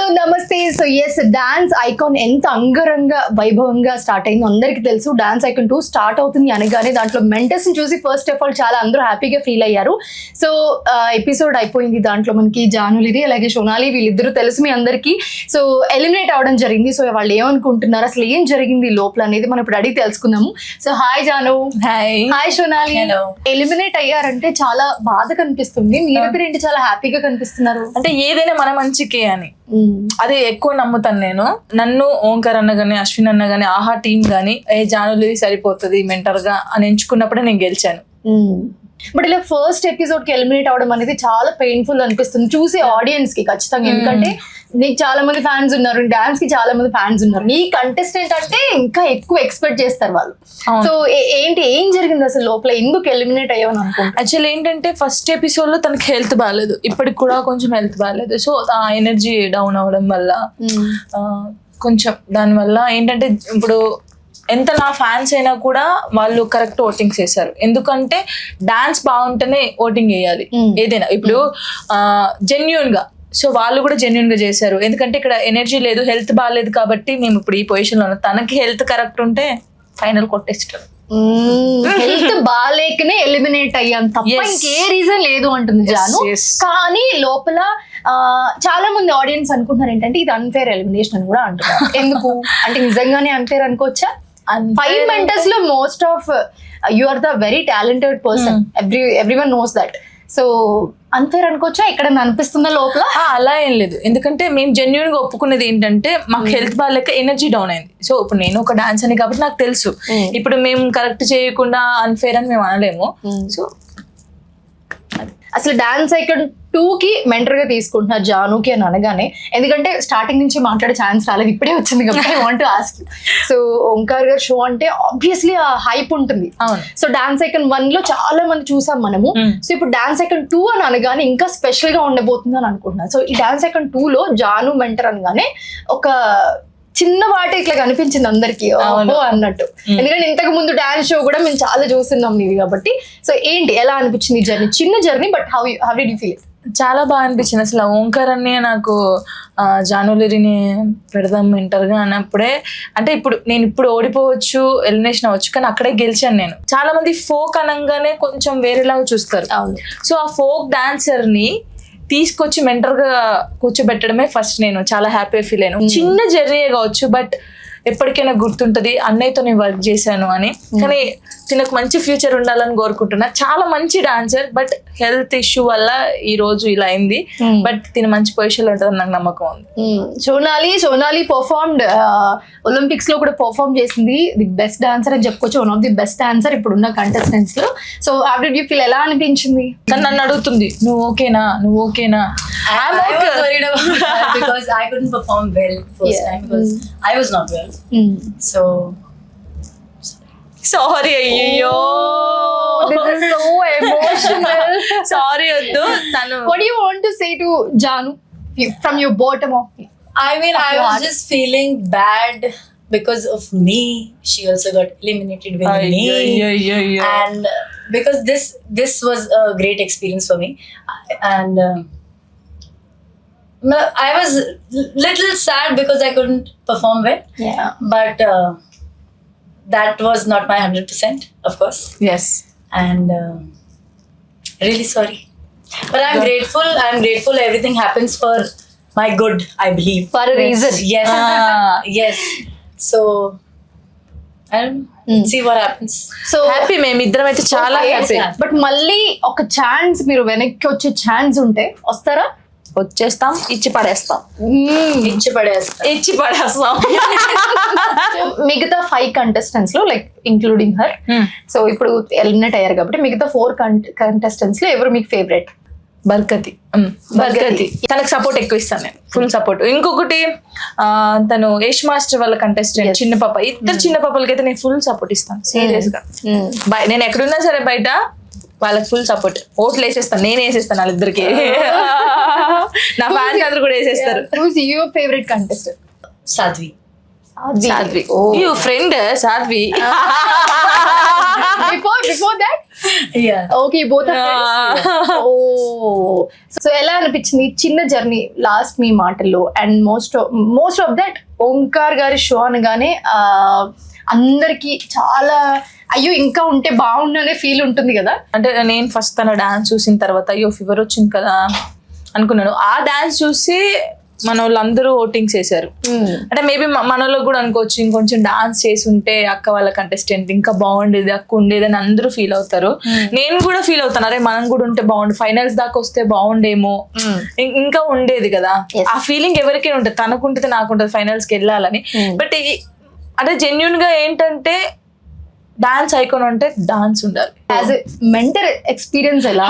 Hello నమస్తే. So yes, dance icon ఎంత అంగరంగ వైభవంగా స్టార్ట్ అయిందో అందరికి తెలుసు. డాన్స్ ఐకాన్ 2 స్టార్ట్ అవుతుంది అనగానే దాంట్లో మెంటర్స్ ని చూసి ఫస్ట్ ఆఫ్ ఆల్ చాలా అందరూ హ్యాపీగా ఫీల్ అయ్యారు. సో ఎపిసోడ్ అయిపోయింది. దాంట్లో మనకి జానులిది అలాగే సోనాలి వీళ్ళిద్దరూ తెలుసు మీ అందరికి. సో ఎలిమినేట్ అవడం జరిగింది. సో వాళ్ళు ఏమనుకుంటున్నారు, అసలు ఏం జరిగింది లోపల అనేది మనం ఇప్పుడు అడిగి తెలుసుకుందాము. So hi Janu. Hi Sonali. Eliminate అయ్యారంటే చాలా బాధ కనిపిస్తుంది, మీరిద్దరు ఏంటి చాలా హ్యాపీగా కనిపిస్తున్నారు? అంటే ఏదైనా మన మంచికే అని అది ఎక్కువ నమ్ముతాను నేను. నన్ను ఓంకార్ అన్న గానీ అశ్విన్ అన్న గానీ ఆహా టీమ్ గానీ జానులి సరిపోతుంది మెంటర్ గా అని ఎంచుకున్నప్పుడే నేను గెలిచాను. బట్ ఇలా ఫస్ట్ ఎపిసోడ్ కి ఎలిమినేట్ అవడం అనేది చాలా పెయిన్ఫుల్ అనిపిస్తుంది చూసే ఆడియన్స్ కి ఖచ్చితంగా. ఎందుకంటే నీకు చాలా మంది ఫ్యాన్స్ ఉన్నారు, డాన్స్ కి చాలా మంది ఫ్యాన్స్ ఉన్నారు, నీ కంటెస్టెంట్ అంటే ఇంకా ఎక్కువ ఎక్స్పెక్ట్ చేస్తారు వాళ్ళు. సో ఏం జరిగింది అసలు లోపల, ఎందుకు ఎలిమినేట్ అయ్యావని అనుకుంటా? యాక్చువల్లీ ఏంటంటే ఫస్ట్ ఎపిసోడ్ లో తనకి హెల్త్ బాగాలేదు, ఇప్పటికి కూడా కొంచెం హెల్త్ బాగాలేదు. సో ఆ ఎనర్జీ డౌన్ అవడం వల్ల కొంచెం దానివల్ల ఏంటంటే ఇప్పుడు ఎంత నా ఫ్యాన్స్ అయినా కూడా వాళ్ళు కరెక్ట్ ఓటింగ్స్ చేశారు. ఎందుకంటే డాన్స్ బాగుంటేనే ఓటింగ్ వేయాలి ఏదైనా. ఇప్పుడు జెన్యున్ గా, సో వాళ్ళు కూడా జెన్యున్ గా చేశారు. ఎందుకంటే ఇక్కడ ఎనర్జీ లేదు, హెల్త్ బాగాలేదు కాబట్టి మేము ఇప్పుడు ఈ పొజిషన్ లో ఉన్నాం. తనకి హెల్త్ కరెక్ట్ ఉంటే ఫైనల్ కొట్టేస్తారు. హెల్త్ బాగాలేకనే ఎలిమినేట్ అయ్యాం తప్ప ఇంకే రీజన్ లేదు అంటుంది జాను. కానీ లోపల చాలా మంది ఆడియన్స్ అనుకుంటున్నారు ఏంటంటే ఇది అన్ఫేర్ ఎలిమినేషన్ అని కూడా అంటున్నారు. ఎందుకు అంటే నిజంగానే అన్ఫేర్ అనుకోవచ్చా? 5 మెంటర్స్ లో most of you are the very talented person, everyone knows that. So unfair అనుకోవచ్చా? ఇక్కడ అనిపిస్తుందా లోపల? అలా ఏం లేదు, ఎందుకంటే మేము జెన్యున్ గా ఒప్పుకునేది ఏంటంటే మాకు హెల్త్ బాగాలేక ఎనర్జీ డౌన్ అయింది. సో ఇప్పుడు నేను ఒక డాన్స్ అని కాబట్టి నాకు తెలుసు, ఇప్పుడు మేము కరెక్ట్ చేయకుండా అన్ఫేర్ అని మేము అనలేము. సో అసలు డాన్స్ ఐకాన్ 2 కి మెంటర్ గా తీసుకుంటున్నారు జానుకి అని అనగానే, ఎందుకంటే స్టార్టింగ్ నుంచి మాట్లాడే ఛాన్స్ రాలేదు, ఇప్పుడే వచ్చింది కాబట్టి I want to ask you. So Omkar గారు షో అంటే ఆబ్వియస్లీ ఆ హైప్ ఉంటుంది. సో డాన్స్ ఐకాన్ 1 లో చాలా మంది చూసాం మనము. సో ఇప్పుడు డాన్స్ ఐకాన్ 2 అని అనగానే ఇంకా స్పెషల్ గా ఉండబోతుంది అని అనుకుంటున్నాను. సో ఈ డాన్స్ ఐకాన్ 2 లో జాను మెంటర్ అనగానే ఒక చిన్న వాటి ఇట్లా కనిపించింది అందరికి అన్నట్టు. ఎందుకంటే ఇంతకు ముందు డాన్స్ షో కూడా మేము చాలా చూస్తున్నాం నీవి కాబట్టి. సో ఏంటి, ఎలా అనిపించింది జర్నీ? చిన్న journey, but how did you feel? చాలా బాగా అనిపించింది. అసలు ఓంకార్ అనే నాకు జానులిరిని పెడదాం మెంటర్గా అన్నప్పుడే, అంటే నేను ఇప్పుడు ఓడిపోవచ్చు, ఎలిమినేషన్ అవ్వచ్చు, కానీ అక్కడే గెలిచాను నేను. చాలా మంది ఫోక్ అనగానే కొంచెం వేరేలాగా చూస్తారు. సో ఆ ఫోక్ డాన్సర్ని తీసుకొచ్చి మెంటర్ గా కూర్చోబెట్టడమే ఫస్ట్ నేను చాలా హ్యాపీగా ఫీల్ అయ్యాను. చిన్న జర్నీ కావచ్చు, బట్ ఎప్పటికైనా గుర్తుంటది అన్నయ్యతో నేను వర్క్ చేశాను అని. కానీ తినకు మంచి ఫ్యూచర్ ఉండాలని కోరుకుంటున్నా. చాలా మంచి డాన్సర్, బట్ హెల్త్ ఇష్యూ వల్ల ఈ రోజు ఇలా అయింది. బట్ తిన మంచి పొజిషన్ లో ఉంటుందని నాకు నమ్మకం ఉంది. సోనాలి పర్ఫార్మ్డ్ ఒలింపిక్స్ లో కూడా పర్ఫార్మ్ చేసింది, ది బెస్ట్ డాన్సర్ అని చెప్పుకోవచ్చు, one of the best dancer ఇప్పుడున్న కంటెస్టెంట్స్ లో. So how did you feel, ఎలా అనిపించింది? కానీ నన్ను అడుగుతుంది నువ్వు ఓకేనా. I was worried about that because I couldn't perform well first time because I was not well. So sorry. అయ్యో this is so emotional. Sorry వద్దు. తను what do you want to say to Janu from your bottom of I mean I was just feeling bad because of me. She also got eliminated with me. And because this was a great experience for me, and I was little sad because I couldn't perform well. Yeah. But that was not my 100%, of course. Yes. And really sorry. But I'm grateful. Everything happens for my good, I believe. for a reason. Yes. Yes. So I don't know. See what happens. So happy, మేమిద్దరం అయితే చాలా happy. But మళ్ళీ ఒక chance, మీరు వెనక్కి వచ్చే chance ఉంటే వస్తారా? వచ్చేస్తాం, ఇచ్చి పడేస్తాం. మిగతా 5 కంటెస్టెంట్స్ లో లైక్ ఇంక్లూడింగ్ హర్, సో ఇప్పుడు ఎలిమినేట్ అయ్యారు కాబట్టి మిగతా 4 కంటెస్టెంట్స్ లో ఎవరు మీకు ఫేవరెట్? బర్కతి. తనకు సపోర్ట్ ఎక్కువ ఇస్తాను నేను, ఫుల్ సపోర్ట్. ఇంకొకటి తను యష్ మాస్టర్ వాళ్ళ కంటెస్టెంట్ చిన్న పాప, ఇద్దరు చిన్న పాపలకైతే నేను ఫుల్ సపోర్ట్ ఇస్తాను సీరియస్ గా. నేను ఎక్కడున్నా సరే బయట వాళ్ళకి ఫుల్ సపోర్ట్, ఓట్లు వేసేస్తాను, నేను వేసేస్తాను వాళ్ళిద్దరికి. నా ఫ్యాన్స్ అందరూ కూడా వేసేస్తారు. Who's your favorite contestant? Sadhvi. Oh. You friend Sadhvi. Before that? Yeah. Okay both oh so ఎలా అనిపించింది చిన్న జర్నీ లాస్ట్ మీ మాటల్లో and most of that Omkar గారి షో అనగానే అందరికి చాలా అయ్యో ఇంకా ఉంటే బాగుండు అనే ఫీల్ ఉంటుంది కదా. అంటే నేను ఫస్ట్ తన డాన్స్ చూసిన తర్వాత అయ్యో ఫీవర్ వచ్చింది కదా అనుకున్నాను. ఆ డాన్స్ చూసి మన వాళ్ళందరూ ఓటింగ్స్ వేశారు. అంటే మేబీ మన వాళ్ళకి కూడా అనుకోవచ్చు ఇంకొంచెం డాన్స్ చేసి ఉంటే అక్క వాళ్ళ కంటెస్టెంట్ ఇంకా బాగుండేది, అక్క ఉండేది అని అందరూ ఫీల్ అవుతారు. నేను కూడా ఫీల్ అవుతాను, అరే మనం కూడా ఉంటే బాగుండు, ఫైనల్స్ దాకా వస్తే బాగుండేమో, ఇంకా ఉండేది కదా. ఆ ఫీలింగ్ ఎవరికైనా ఉంటుంది, తనకుంటుంది నాకుంటుంది ఫైనల్స్కి వెళ్ళాలని. బట్ అంటే జెన్యున్ గా ఏంటంటే డాన్స్ ఐకాన్ అంటే డాన్స్ ఉండాలి. యాజ్ ఎ మెంటర్ ఎక్స్పీరియన్స్ ఎలా?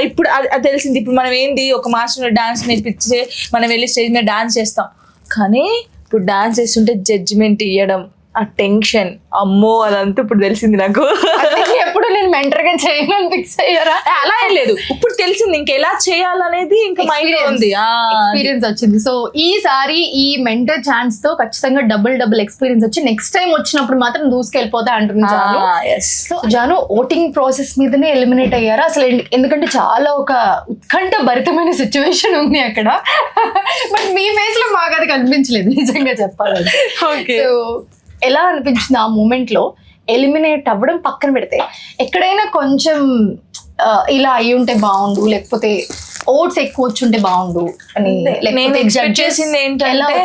ఇప్పుడు అది తెలిసింది. ఇప్పుడు మనం ఏంది ఒక మాస్టర్ డాన్స్ నేర్పించే మనం వెళ్ళి స్టేజ్ మీద డాన్స్ చేస్తాం, కానీ ఇప్పుడు డాన్స్ చేస్తుంటే జడ్జిమెంట్ ఇవ్వడం, ఆ టెన్షన్, అమ్మో అదంతా ఇప్పుడు తెలిసింది నాకు. ఎప్పుడు నేను మెంటర్ గా చేయను ఫిక్స్ అయ్యారా? అలా ఏం లేదు, ఇప్పుడు తెలిసింది ఇంకా ఎలా చేయాలనేది ఇంకా మైండ్ ఉంది, ఎక్స్పీరియన్స్ వచ్చింది. సో ఈసారి ఈ మెంటర్ ఛాన్స్ తో ఖచ్చితంగా డబుల్ ఎక్స్పీరియన్స్ వచ్చి నెక్స్ట్ టైం వచ్చినప్పుడు మాత్రం దూసుకెళ్ళిపోతా అంటుంది Janu. So Janu voting process మీదనే ఎలిమినేట్ అయ్యారా అసలు? ఎందుకంటే చాలా ఒక ఉత్కంఠ భరితమైన సిచ్యువేషన్ ఉంది అక్కడ. బట్ మీ ఫేస్ లో మాకు అది కనిపించలేదు నిజంగా చెప్పాలంటే. సో ఎలా అనిపించింది ఆ మూమెంట్ లో ఎలిమినేట్ అవ్వడం పక్కన పెడితే? ఎక్కడైనా కొంచెం ఇలా అయి ఉంటే బాగుండు, లేకపోతే ఓట్స్ ఎక్కువ వచ్చుంటే బాగుండు అని నేను ఎక్స్పెక్ట్ చేసింది ఏంటంటే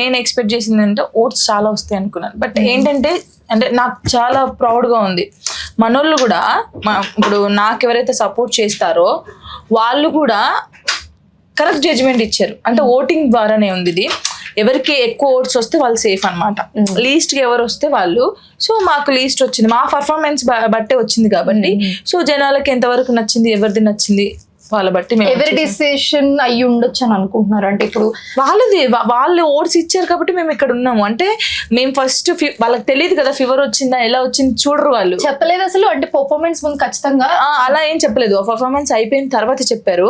నేను ఎక్స్పెక్ట్ చేసింది అంటే ఓట్స్ చాలా వస్తాయి అనుకున్నాను. బట్ ఏంటంటే అంటే నాకు చాలా ప్రౌడ్ గా ఉంది, మనోళ్ళు కూడా ఇప్పుడు నాకు ఎవరైతే సపోర్ట్ చేస్తారో వాళ్ళు కూడా కరెక్ట్ జడ్జిమెంట్ ఇచ్చారు. అంటే ఓటింగ్ ద్వారానే ఉంది ఇది. ఎవరికి ఎక్కువ ఓట్స్ వస్తే వాళ్ళు సేఫ్ అనమాట, లీస్ట్కి ఎవరు వస్తే వాళ్ళు. సో మాకు లీస్ట్ వచ్చింది, మా పర్ఫార్మెన్స్ బట్టే వచ్చింది కాబట్టి. సో జనాలకి ఎంతవరకు నచ్చింది, ఎవరిది నచ్చింది వాళ్ళ బట్టి ఎవరి డిసిషన్ అయ్యి ఉండొచ్చు అని అనుకుంటున్నారు. అంటే ఇప్పుడు వాళ్ళు ఓట్స్ ఇచ్చారు కాబట్టి మేము ఇక్కడ ఉన్నాము. అంటే మేము ఫస్ట్ వాళ్ళకి తెలియదు కదా ఫీవర్ వచ్చిందా ఎలా వచ్చింది చూడరు, వాళ్ళు చెప్పలేదు అసలు. అంటే పర్ఫార్మెన్స్ ముందు ఖచ్చితంగా అలా ఏం చెప్పలేదు, పర్ఫార్మెన్స్ అయిపోయిన తర్వాత చెప్పారు.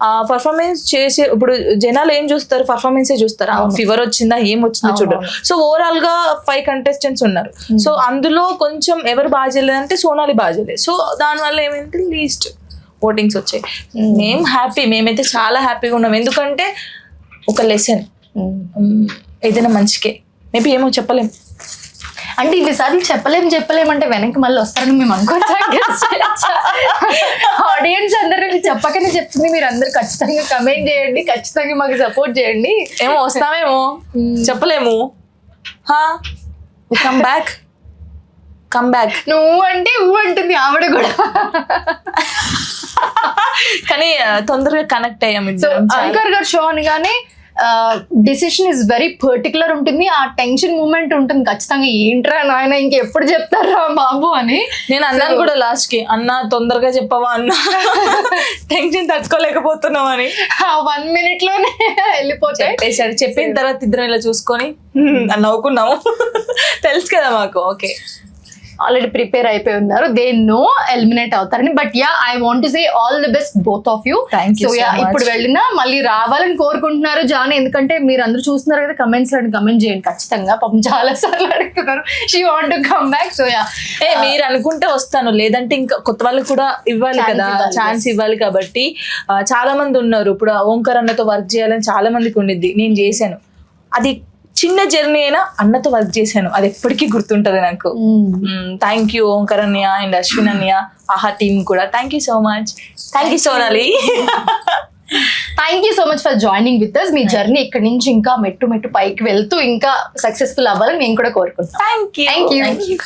ఆ పర్ఫార్మెన్స్ చేసి ఇప్పుడు జనాలు ఏం చూస్తారు, పర్ఫార్మెన్సే చూస్తారు, ఫీవర్ వచ్చిందా ఏం వచ్చిందో చూడరు. సో ఓవరాల్ గా 5 కంటెస్టెంట్స్ ఉన్నారు. సో అందులో కొంచెం ఎవరు బాగా చేయలేదంటే సోనాలి బాగా చేయలేదు. సో దానివల్ల ఏమైంది లీస్ట్ ఓటింగ్స్ వచ్చాయి. మేమైతే చాలా హ్యాపీగా ఉన్నాం, ఎందుకంటే ఒక లెసన్ ఏదైనా మంచికే. మేబీ ఏమో చెప్పలేం, అంటే ఇన్నిసార్లు చెప్పలేం అంటే వెనక్కి మళ్ళీ వస్తారని మేము అనుకోవచ్చు. ఆడియన్స్ అందరూ చెప్పకనే చెప్తుంది, మీరు అందరు ఖచ్చితంగా కమెంట్ చేయండి, ఖచ్చితంగా మాకు సపోర్ట్ చేయండి. ఏమో వస్తామేమో చెప్పలేము. కమ్ బ్యాక్ నువ్వు అంటే అంటుంది ఆవిడ కూడా. కానీ తొందరగా కనెక్ట్ అయ్యాము. ఓంకార్ గారు షో అనగానే డిసిషన్ ఇస్ వెరీ పర్టికులర్ ఉంటుంది, ఆ టెన్షన్ మూమెంట్ ఉంటుంది ఖచ్చితంగా. ఏంట్రా నాయన ఇంకెప్పుడు చెప్తారా బాబు అని నేను అన్నాను కూడా లాస్ట్ కి, అన్న తొందరగా చెప్పవా అన్న, టెన్షన్ తట్టుకోలేకపోతున్నాం అని. 1 minute లోనే వెళ్ళిపోతాయి. చెప్పిన తర్వాత ఇద్దరం ఇలా చూసుకొని నవ్వుకున్నాము. తెలుసు కదా మాకు, ఓకే ఆల్రెడీ ప్రిపేర్ అయిపోయి ఉన్నారు, దే నో ఎలిమినేట్ అవుతారని. But yeah I want to say all the best both of you. So yeah ఇప్పుడు వెళ్ళినా మళ్ళీ రావాలని కోరుకుంటున్నారు జాను, ఎందుకంటే మీరు అందరూ చూస్తున్నారు కదా, కమెంట్స్ లో కమెంట్ చేయండి ఖచ్చితంగా. పాపం చాలా సార్లు అడుగుతున్నారు she want to come back. So yeah మీరు అనుకుంటే వస్తాను, లేదంటే ఇంకా కొత్త వాళ్ళకి కూడా ఇవ్వాలి కదా, ఛాన్స్ ఇవ్వాలి. కాబట్టి చాలా మంది ఉన్నారు, ఇప్పుడు ఓంకార్ అన్నతో వర్క్ చేయాలని చాలా మందికి ఉండిద్ది. నేను చేశాను, అది చిన్న జర్నీ అయినా అన్నతో వర్క్ చేశాను, అది ఎప్పటికీ గుర్తుంటది నాకు. థ్యాంక్ యూ ఓంకార్ అన్నయ్య అండ్ అశ్విన్ అన్నయ్య, ఆహా టీమ్ కూడా thank you so much. Thank you Sonali. Thank you so much for joining with us. మీ జర్నీ ఇక్కడ నుంచి ఇంకా మెట్టు పైకి వెళ్తూ ఇంకా సక్సెస్ఫుల్ అవ్వాలని మేము కూడా కోరుకుంటున్నాం. Thank you.